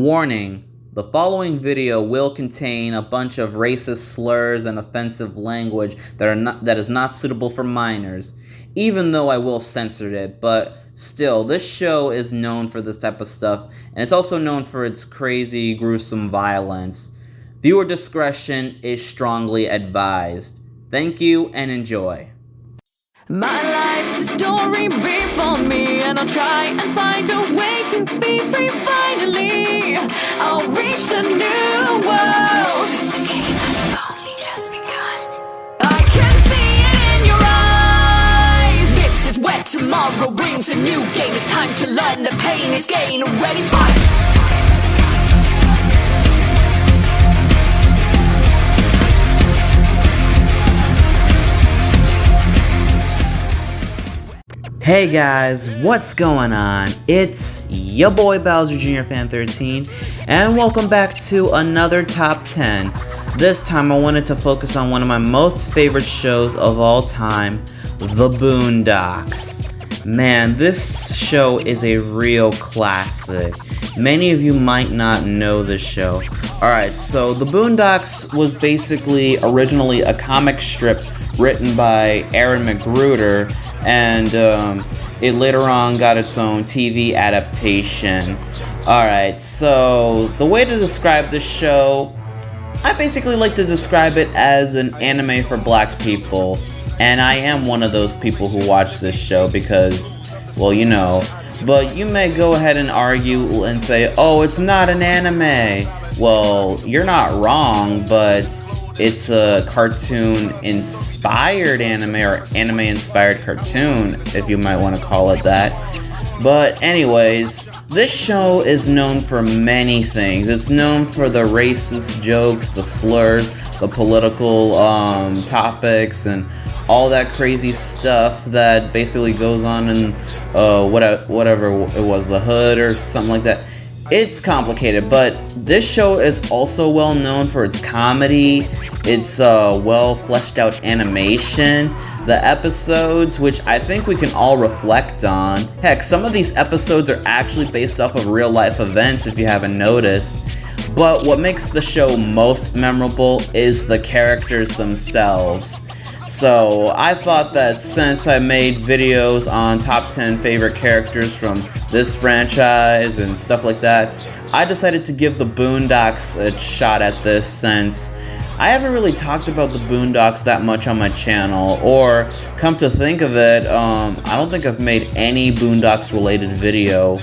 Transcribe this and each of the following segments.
Warning, the following video will contain a bunch of racist slurs and offensive language that is not suitable for minors, even though I will censor it, but still, this show is known for this type of stuff, and it's also known for its crazy, gruesome violence. Viewer discretion is strongly advised. Thank you and enjoy. My life's a story before me, and I'll try and find a way to be free finally. I'll reach the new world. The game has only just begun. I can see it in your eyes. This is where tomorrow brings a new game. It's time to learn the pain is gain. Ready, fight! Hey guys, what's going on? It's your boy Bowser Jr. Fan 13, and welcome back to another Top 10. This time I wanted to focus on one of my most favorite shows of all time, The Boondocks. Man, this show is a real classic. Many of you might not know this show. Alright, so The Boondocks was basically originally a comic strip written by Aaron McGruder, and it later on got its own TV adaptation. Alright, so the way to describe this show, I basically like to describe it as an anime for black people, and I am one of those people who watch this show because, well, you know, but you may go ahead and argue and say, oh, it's not an anime. Well, you're not wrong, but it's a cartoon-inspired anime, or anime-inspired cartoon, if you might want to call it that. But anyways, this show is known for many things. It's known for the racist jokes, the slurs, the political topics, and all that crazy stuff that basically goes on in whatever it was, the hood or something like that. It's complicated, but this show is also well known for its comedy, its well fleshed out animation, the episodes, which I think we can all reflect on. Heck, some of these episodes are actually based off of real life events if you haven't noticed. But what makes the show most memorable is the characters themselves. So I thought that since I made videos on top 10 favorite characters from this franchise and stuff like that, I decided to give the Boondocks a shot at this, since I haven't really talked about the Boondocks that much on my channel, or come to think of it, I don't think I've made any Boondocks related video.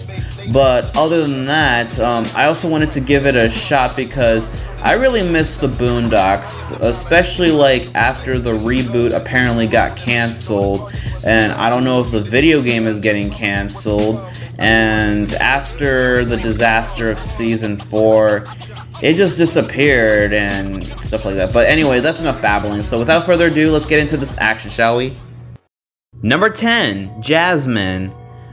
But other than that, I also wanted to give it a shot because I really missed the Boondocks, especially like after the reboot apparently got canceled, and I don't know if the video game is getting canceled, and after the disaster of season 4, it just disappeared and stuff like that. But anyway, that's enough babbling, so without further ado, let's get into this action, shall we? Number 10, Jasmine.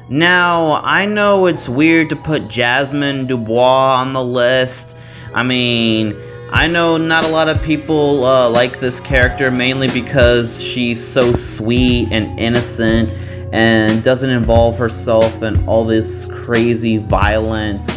Now, I know it's weird to put Jasmine Dubois on the list. I mean, I know not a lot of people like this character, mainly because she's so sweet and innocent and doesn't involve herself in all this crazy violence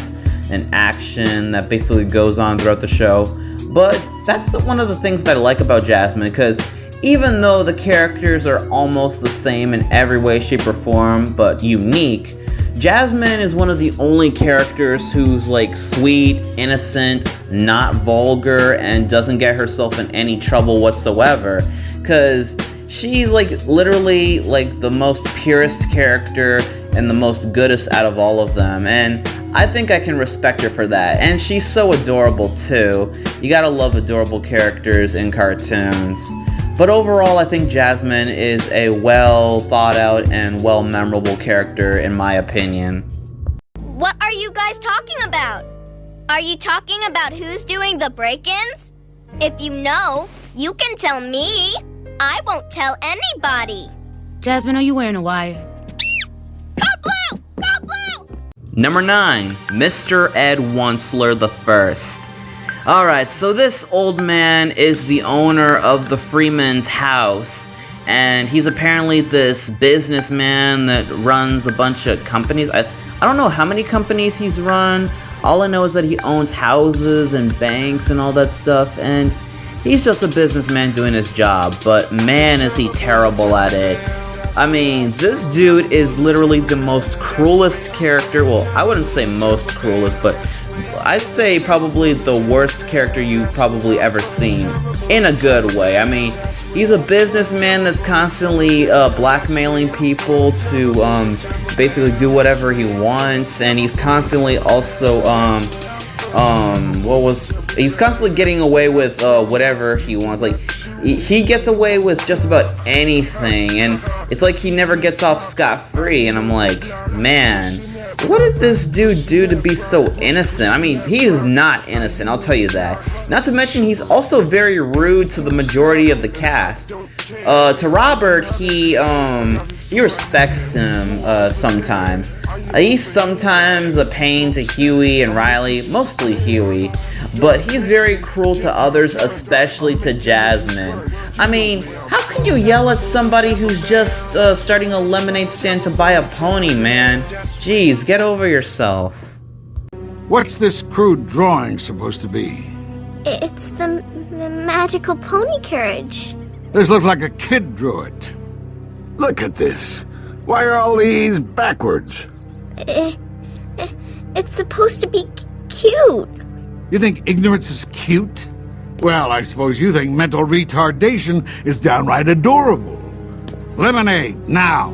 and action that basically goes on throughout the show. But that's one of the things that I like about Jasmine, because even though the characters are almost the same in every way, shape, or form, but unique, Jasmine is one of the only characters who's like sweet, innocent, not vulgar, and doesn't get herself in any trouble whatsoever. Because she's like literally like the most purest character and the most goodest out of all of them. And I think I can respect her for that. And she's so adorable too. You gotta love adorable characters in cartoons. But overall, I think Jasmine is a well thought out and well memorable character in my opinion. What are you guys talking about? Are you talking about who's doing the break-ins? If you know, you can tell me. I won't tell anybody. Jasmine, are you wearing a wire? Go blue! Go blue! Number 9, Mr. Ed Wuncler the First. Alright, so this old man is the owner of the Freeman's house, and he's apparently this businessman that runs a bunch of companies. I don't know how many companies he's run. All I know is that he owns houses and banks and all that stuff, and he's just a businessman doing his job, but man is he terrible at it. I mean, this dude is literally the most cruelest character. Well, I wouldn't say most cruelest, but I'd say probably the worst character you've probably ever seen. In a good way. I mean, he's a businessman that's constantly blackmailing people to basically do whatever he wants, and he's constantly also he's constantly getting away with whatever he wants. Like, he gets away with just about anything, and it's like he never gets off scot-free, and I'm like, man, what did this dude do to be so innocent? I mean, he is not innocent, I'll tell you that. Not to mention, he's also very rude to the majority of the cast. To Robert, he respects him sometimes. He's sometimes a pain to Huey and Riley, mostly Huey, but he's very cruel to others, especially to Jasmine. I mean, how can you yell at somebody who's just starting a lemonade stand to buy a pony, man? Jeez, get over yourself. What's this crude drawing supposed to be? It's the magical pony carriage. This looks like a kid drew it. Look at this. Why are all these backwards? It's supposed to be cute. You think ignorance is cute? Well, I suppose you think mental retardation is downright adorable. Lemonade, now.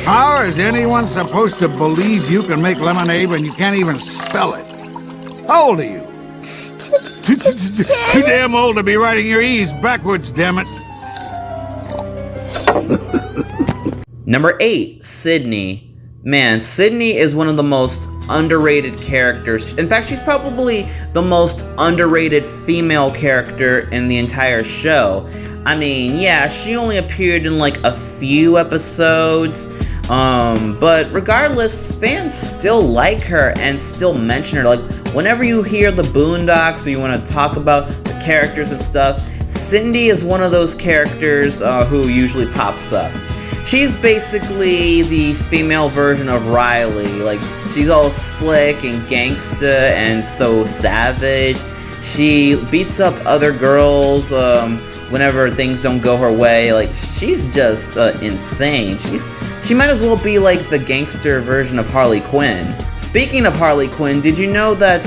How is anyone supposed to believe you can make lemonade when you can't even spell it? How old are you? Too damn old to be writing your E's backwards, damn it. Number 8, Sydney. Man, Sydney is one of the most underrated characters. In fact, she's probably the most underrated female character in the entire show. I mean, yeah, she only appeared in like a few episodes, but regardless, fans still like her and still mention her. Like, whenever you hear the Boondocks or you want to talk about the characters and stuff, Cindy is one of those characters who usually pops up. She's basically the female version of Riley. Like, she's all slick and gangsta and so savage. She beats up other girls whenever things don't go her way. Like, she's just insane. She might as well be like the gangster version of Harley Quinn. Speaking of Harley Quinn, did you know that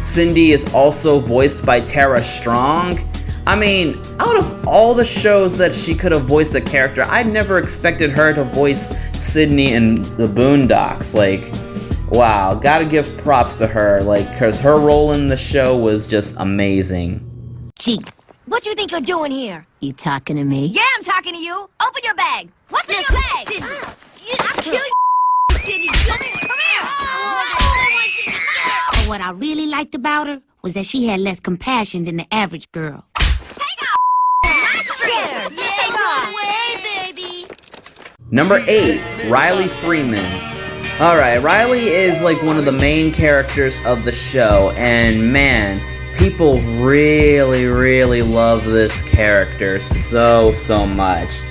Cindy is also voiced by Tara Strong? I mean, out of all the shows that she could have voiced a character, I never expected her to voice Sydney in the Boondocks. Like, wow, gotta give props to her, like, cause her role in the show was just amazing. Gee, what you think you're doing here? You talking to me? Yeah, I'm talking to you. Open your bag. What's in your bag? Sydney. I'll kill you, Sydney. Come here. But what I really liked about her was that she had less compassion than the average girl. Number 8, Riley Freeman. Alright, Riley is like one of the main characters of the show, and man, people really, really love this character so much.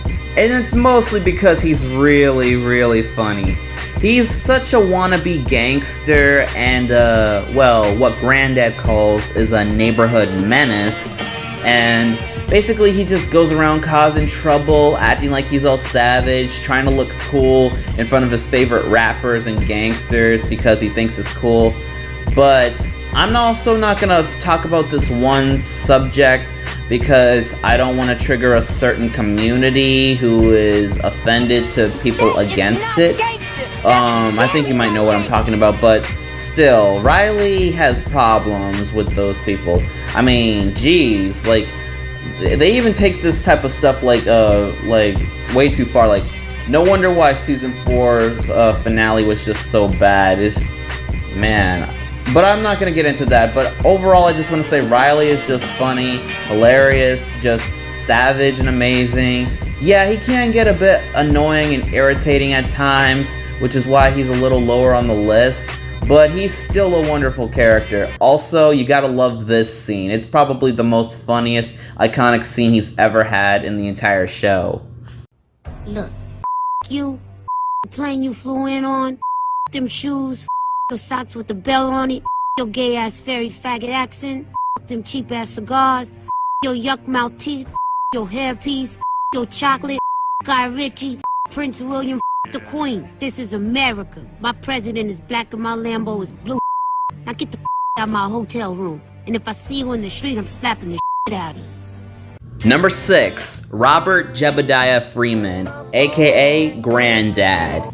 And it's mostly because he's really, really funny. He's such a wannabe gangster and, well, what Granddad calls is a neighborhood menace. And basically he just goes around causing trouble, acting like he's all savage, trying to look cool in front of his favorite rappers and gangsters because he thinks it's cool. But I'm also not gonna talk about this one subject because I don't want to trigger a certain community who is offended to people against it. I think you might know what I'm talking about, but still, Riley has problems with those people. I mean, geez, like, they even take this type of stuff like way too far. Like, no wonder why season 4's finale was just so bad. It's, man. But I'm not gonna get into that. But overall, I just want to say Riley is just funny, hilarious, just savage and amazing. Yeah, he can get a bit annoying and irritating at times, which is why he's a little lower on the list. But he's still a wonderful character. Also, you gotta love this scene. It's probably the most funniest, iconic scene he's ever had in the entire show. Look, you, the plane you flew in on, them shoes, your socks with the bell on it, your gay ass fairy faggot accent, them cheap ass cigars, your yuck mouth teeth, your hairpiece, your chocolate, Guy Ritchie, Prince William, the Queen. This is America. My president is black and my Lambo is blue. Now get the out of my hotel room. And if I see you in the street, I'm slapping the out of you. Number 6, Robert Jebediah Freeman, aka Granddad.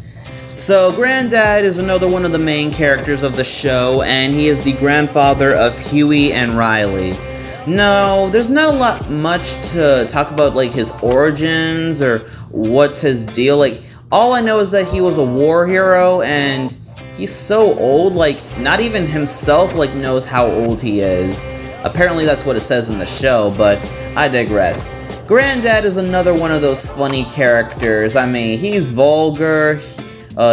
So Granddad is another one of the main characters of the show, and he is the grandfather of Huey and Riley. No, there's not a lot much to talk about, like his origins or what's his deal. Like, all I know is that he was a war hero, and he's so old, like not even himself like knows how old he is. Apparently that's what it says in the show, but I digress. Granddad is another one of those funny characters. I mean, he's vulgar.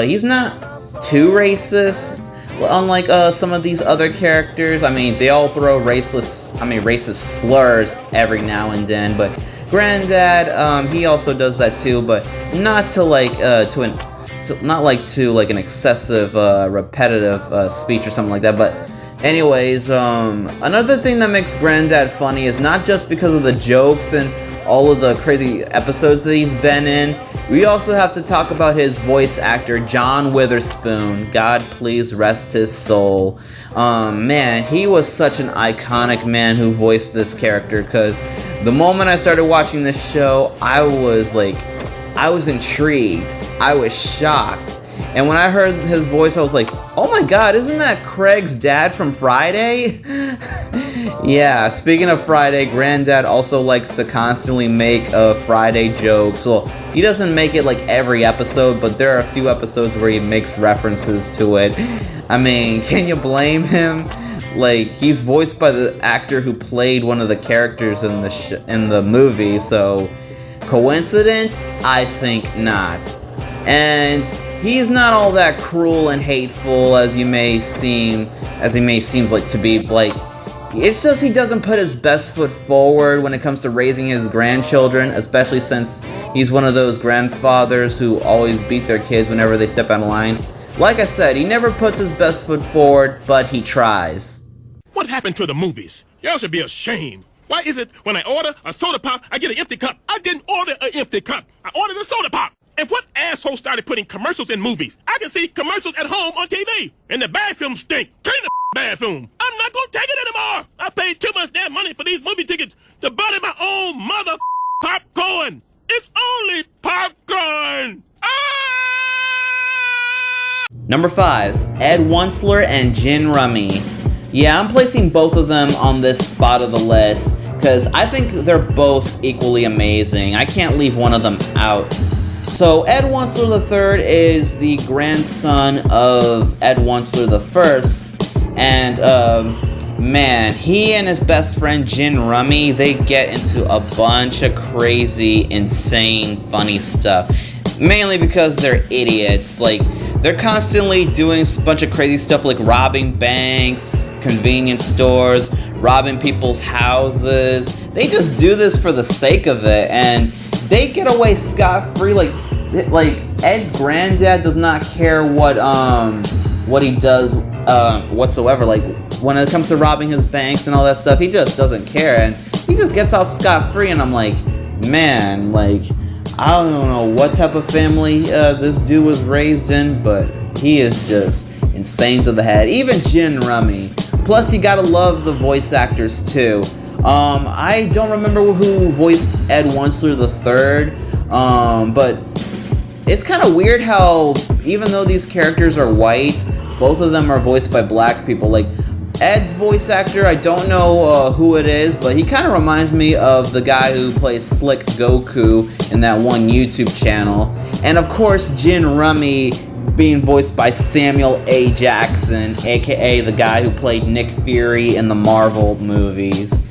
He's not too racist, unlike some of these other characters. I mean, they all throw racist slurs every now and then, but Granddad, he also does that too, but not to an excessive, repetitive speech or something like that. But anyways, another thing that makes Granddad funny is not just because of the jokes and all of the crazy episodes that he's been in. We also have to talk about his voice actor, John Witherspoon. God please rest his soul. Man, he was such an iconic man who voiced this character, because the moment I started watching this show, I was intrigued. I was shocked. And when I heard his voice, I was like, oh my god, isn't that Craig's dad from Friday? Yeah, speaking of Friday, Granddad also likes to constantly make Friday jokes. Well, he doesn't make it like every episode, but there are a few episodes where he makes references to it. I mean, can you blame him? Like, he's voiced by the actor who played one of the characters in the movie, so coincidence? I think not. And he's not all that cruel and hateful as he may seem like to be. Like, it's just he doesn't put his best foot forward when it comes to raising his grandchildren, especially since he's one of those grandfathers who always beat their kids whenever they step out of line. Like I said, he never puts his best foot forward, but he tries. What happened to the movies? Y'all should be ashamed. Why is it when I order a soda pop, I get an empty cup? I didn't order an empty cup. I ordered a soda pop. And what asshole started putting commercials in movies? I can see commercials at home on TV. And the bathroom stink. Clean the bathroom. I'm not gonna take it anymore. I paid too much damn money for these movie tickets to buy my own mother popcorn. It's only popcorn. Ah! Number 5, Ed Wuncler and Gin Rummy. Yeah, I'm placing both of them on this spot of the list because I think they're both equally amazing. I can't leave one of them out. So Ed Wuncler III is the grandson of Ed Wuncler I, and man, he and his best friend Gin Rummy, they get into a bunch of crazy, insane, funny stuff. Mainly because they're idiots. Like, they're constantly doing a bunch of crazy stuff like robbing banks, convenience stores, robbing people's houses. They just do this for the sake of it, and they get away scot-free. Like Ed's granddad does not care what he does whatsoever. Like, when it comes to robbing his banks and all that stuff, he just doesn't care, and he just gets off scot-free. And I'm like, man, like, I don't know what type of family this dude was raised in, but he is just insane to the head. Even Gin Rummy. Plus, you gotta love the voice actors too. I don't remember who voiced Ed Wuncler III, but it's kind of weird how, even though these characters are white, both of them are voiced by black people. Like, Ed's voice actor, I don't know who it is, but he kind of reminds me of the guy who plays Slick Goku in that one YouTube channel. And of course, Gin Rummy being voiced by Samuel A. Jackson, aka the guy who played Nick Fury in the Marvel movies.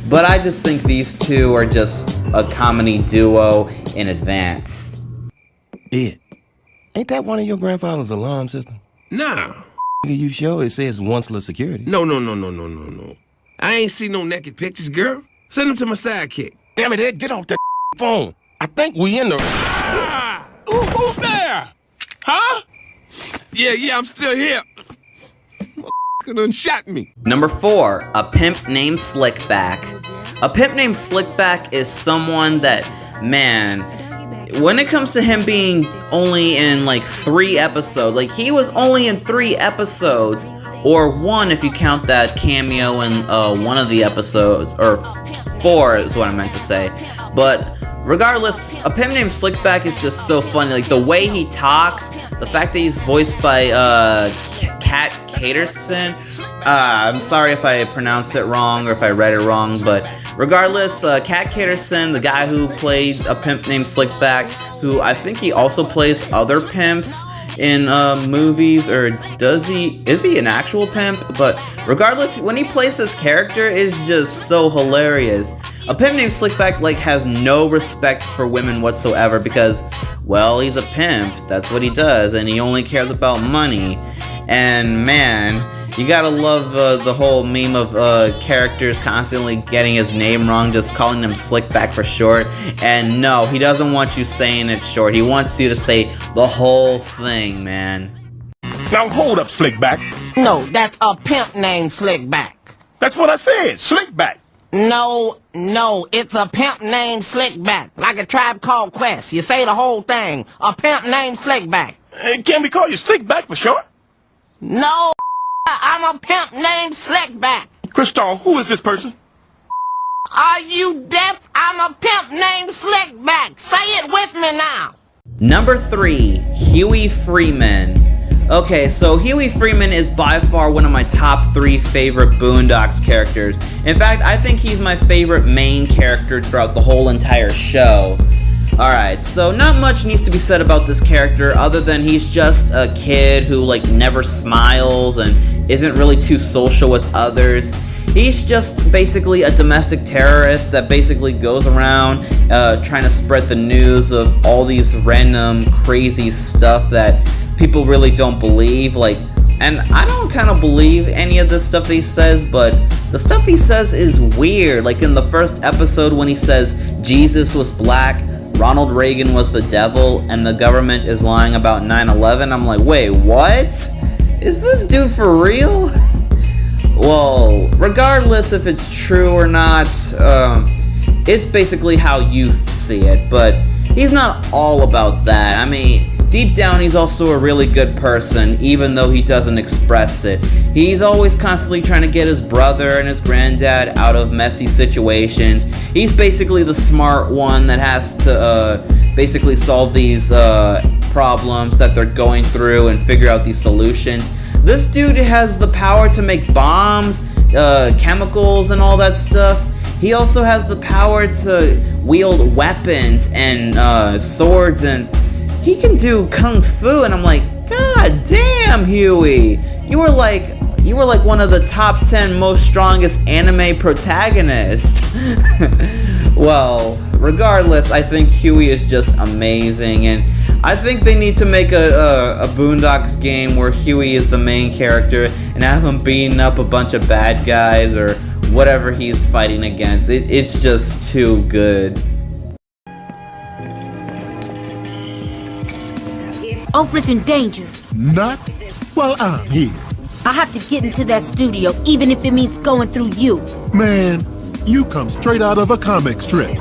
But I just think these two are just a comedy duo in advance. Ed, ain't that one of your grandfather's alarm system? Nah. You sure it says Wuncler Security? No. I ain't seen no naked pictures, girl. Send them to my sidekick. Damn it, Ed, get off that phone. I think we in the... Ah! Who's there? Huh? Yeah, I'm still here. sucker done shot me. Number 4, a pimp named Slickback. A pimp named Slickback is someone that, man, when it comes to him being only in like 3 episodes, like he was only in 3 episodes, or 1 if you count that cameo in one of the episodes, or 4 is what I meant to say. But regardless, a pimp named Slickback is just so funny. Like the way he talks, the fact that he's voiced by Kat Caterson. I'm sorry if I pronounce it wrong or if I read it wrong, but regardless, Kat Caterson, the guy who played a pimp named Slickback, who I think he also plays other pimps in movies, or is he an actual pimp? But regardless, when he plays this character, it's just so hilarious. A pimp named Slickback like has no respect for women whatsoever because, well, he's a pimp, that's what he does, and he only cares about money. And man, you gotta love the whole meme of characters constantly getting his name wrong, just calling him Slickback for short. And no, he doesn't want you saying it short. He wants you to say the whole thing, man. Now hold up, Slickback. No, that's a pimp named Slickback. That's what I said, Slickback. No, it's a pimp named Slickback. Like a Tribe Called Quest. You say the whole thing. A pimp named Slickback. Can we call you Slickback for short? No, I'm a pimp named Slickback. Crystal, who is this person? Are you deaf? I'm a pimp named Slickback. Say it with me now. Number 3, Huey Freeman. Okay, so Huey Freeman is by far one of my top 3 favorite Boondocks characters. In fact, I think he's my favorite main character throughout the whole entire show. Alright, so not much needs to be said about this character other than he's just a kid who like never smiles and isn't really too social with others. He's just basically a domestic terrorist that basically goes around trying to spread the news of all these random crazy stuff that people really don't believe. Like, and I don't kind of believe any of the stuff that he says, but the stuff he says is weird. Like in the first episode when he says Jesus was black, Ronald Reagan was the devil, and the government is lying about 9/11. I'm like, wait, what? Is this dude for real? Well, regardless if it's true or not, it's basically how you see it, but he's not all about that. I mean, deep down he's also a really good person, even though he doesn't express it. He's always constantly trying to get his brother and his granddad out of messy situations. He's basically the smart one that has to basically solve these problems that they're going through and figure out these solutions. This dude has the power to make bombs, chemicals, and all that stuff. He also has the power to wield weapons and swords, and he can do kung fu. And I'm like, God damn, Huey, you were like one of the top 10 most strongest anime protagonists. Well, regardless, I think Huey is just amazing, and I think they need to make a Boondocks game where Huey is the main character and have him beating up a bunch of bad guys or whatever he's fighting against. It's just too good. Oprah's in danger. Not while I'm here. I have to get into that studio, even if it means going through you. Man, you come straight out of a comic strip.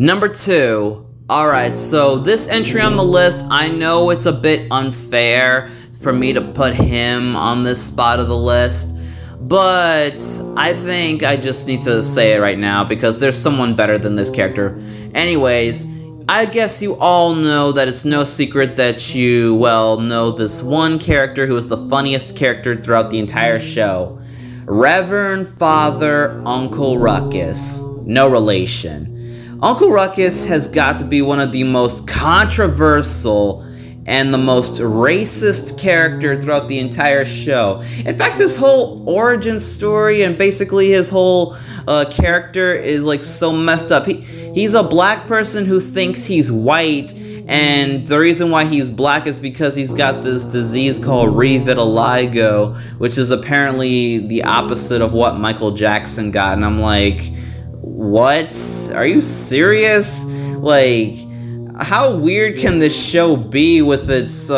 Number 2. Alright, so this entry on the list, I know it's a bit unfair for me to put him on this spot of the list, but I think I just need to say it right now because there's someone better than this character. Anyways, I guess you all know that it's no secret that you, well, know this one character who is the funniest character throughout the entire show. Reverend Father Uncle Ruckus. No relation. Uncle Ruckus has got to be one of the most controversial and the most racist character throughout the entire show. In fact, this whole origin story and basically his whole character is like so messed up. He's a black person who thinks he's white, and the reason why he's black is because he's got this disease called revitiligo, which is apparently the opposite of what Michael Jackson got. And I'm like, what? Are you serious? Like, how weird can this show be with its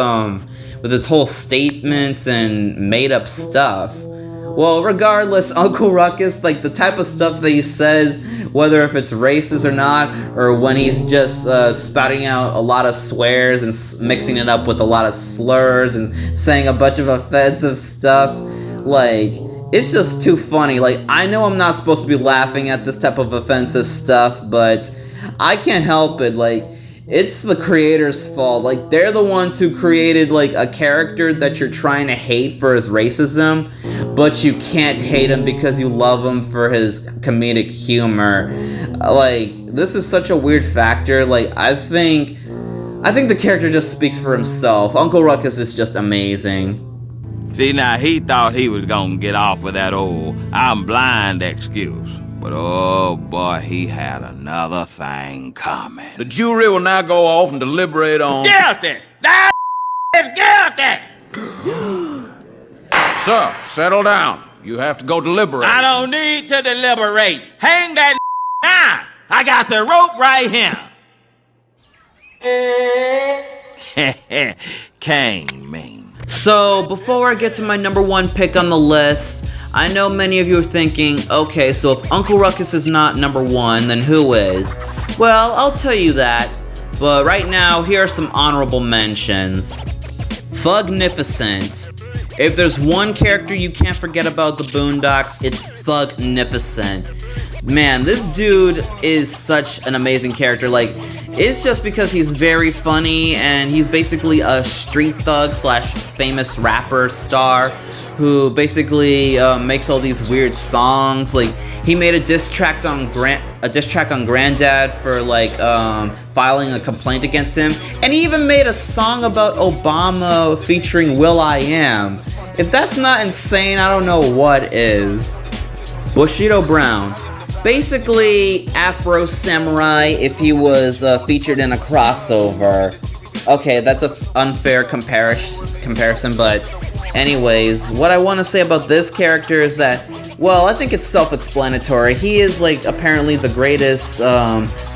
whole statements and made up stuff? Well, regardless, Uncle Ruckus, like the type of stuff that he says, whether if it's racist or not, or when he's just spouting out a lot of swears and mixing it up with a lot of slurs and saying a bunch of offensive stuff, like, it's just too funny. Like, I know I'm not supposed to be laughing at this type of offensive stuff, but I can't help it. Like, it's the creator's fault. Like, they're the ones who created, like, a character that you're trying to hate for his racism, but you can't hate him because you love him for his comedic humor. Like, this is such a weird factor. Like, I think the character just speaks for himself. Uncle Ruckus is just amazing. See, now, he thought he was gonna get off with that old I'm blind excuse. But oh boy, he had another thing coming. The jury will now go off and deliberate on... Guilty! That is guilty! Sir, settle down. You have to go deliberate. I don't need to deliberate. Hang that now! I got the rope right here. King mean. So, before I get to my number one pick on the list, I know many of you are thinking, okay, so if Uncle Ruckus is not number one, then who is? Well, I'll tell you that, but right now, here are some honorable mentions. Thugnificent. If there's one character you can't forget about the Boondocks, it's Thugnificent. Man, this dude is such an amazing character. Like, it's just because he's very funny, and he's basically a street thug slash famous rapper star who basically makes all these weird songs. Like, he made a diss track on Granddad for like filing a complaint against him, and he even made a song about Obama featuring Will.i.am. If that's not insane, I don't know what is. Bushido Brown. Basically, Afro Samurai if he was featured in a crossover. Okay, that's an unfair comparison, but anyways, what I want to say about this character is that, well, I think it's self-explanatory. He is, like, apparently the greatest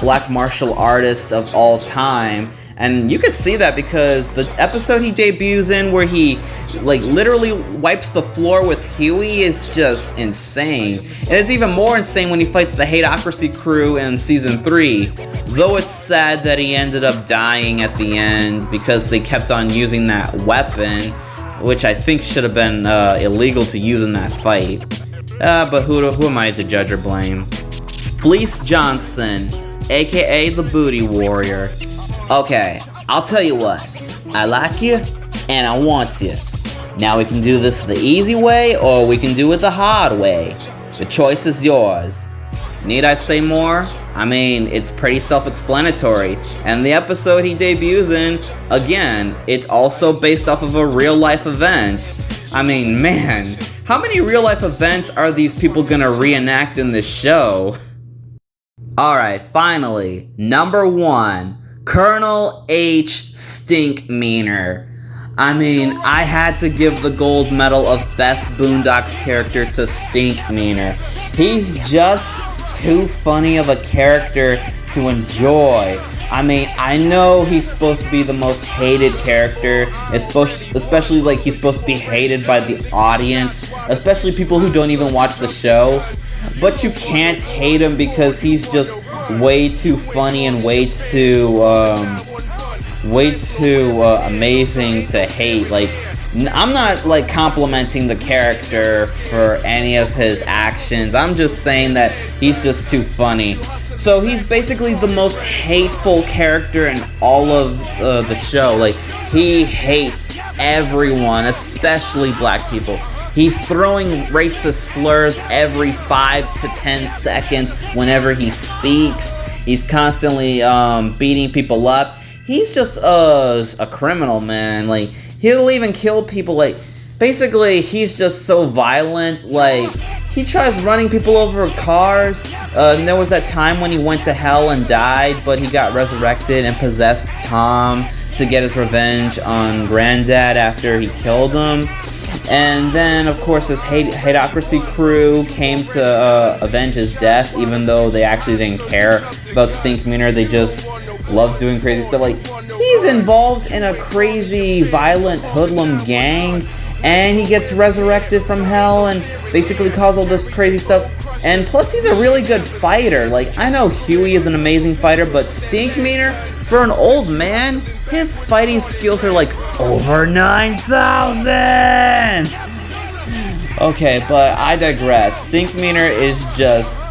black martial artist of all time. And you can see that because the episode he debuts in where he, like, literally wipes the floor with Huey is just insane. And it's even more insane when he fights the Hateocracy crew in Season 3. Though it's sad that he ended up dying at the end because they kept on using that weapon, which I think should have been illegal to use in that fight. But who am I to judge or blame? Fleece Johnson, aka the Booty Warrior. Okay, I'll tell you what. I like you, and I want you. Now we can do this the easy way, or we can do it the hard way. The choice is yours. Need I say more? I mean, it's pretty self-explanatory. And the episode he debuts in, again, it's also based off of a real-life event. I mean, man, how many real-life events are these people gonna reenact in this show? Alright, finally, number one. Colonel H. Stinkmeaner. I mean, I had to give the gold medal of best Boondocks character to Stinkmeaner. He's just too funny of a character to enjoy. I mean, I know he's supposed to be the most hated character, especially like he's supposed to be hated by the audience, especially people who don't even watch the show. But you can't hate him because he's just way too funny and way too amazing to hate. Like, I'm not like complimenting the character for any of his actions. I'm just saying that he's just too funny. So he's basically the most hateful character in all of the show. Like, he hates everyone, especially black people. He's throwing racist slurs every 5 to 10 seconds whenever he speaks. He's constantly beating people up. He's just a criminal, man. Like, he'll even kill people. Like, basically, he's just so violent. Like, he tries running people over cars. And there was that time when he went to hell and died, but he got resurrected and possessed Tom to get his revenge on Granddad after he killed him. And then, of course, this Hateocracy crew came to avenge his death, even though they actually didn't care about Stinkmeaner. They just love doing crazy stuff. Like, he's involved in a crazy, violent hoodlum gang, and he gets resurrected from hell and basically causes all this crazy stuff. And plus, he's a really good fighter. Like, I know Huey is an amazing fighter, but Stinkmeaner, for an old man, his fighting skills are like over 9,000! Okay, but I digress. Stinkmeaner is just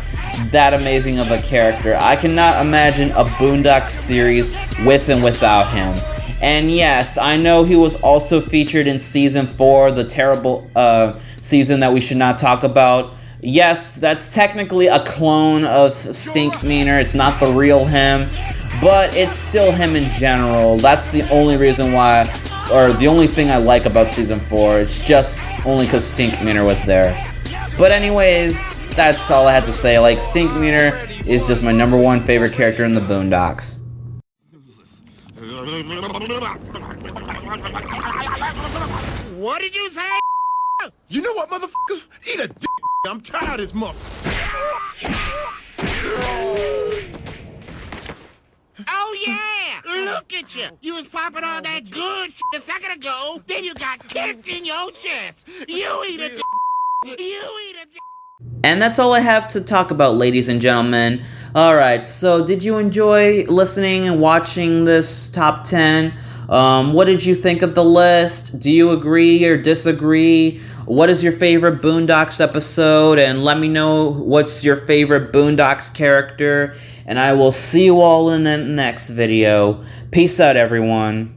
that amazing of a character. I cannot imagine a Boondocks series with and without him. And yes, I know he was also featured in Season 4, the terrible season that we should not talk about. Yes, that's technically a clone of Stinkmeaner. It's not the real him, but it's still him in general. That's the only reason why, or the only thing I like about Season 4. It's just only because Stinkmeaner was there. But anyways, that's all I had to say. Like, Stinkmeaner is just my #1 favorite character in the Boondocks. What did you say? You know what, motherfucker? Eat a dick. I'm tired of this mother. Oh yeah! Look at you! You was popping all that good shit a second ago, then you got kicked in your chest. You eat a dick. You eat a dick. And that's all I have to talk about, ladies and gentlemen. Alright, so did you enjoy listening and watching this top 10? What did you think of the list? Do you agree or disagree? What is your favorite Boondocks episode? And let me know what's your favorite Boondocks character. And I will see you all in the next video. Peace out, everyone.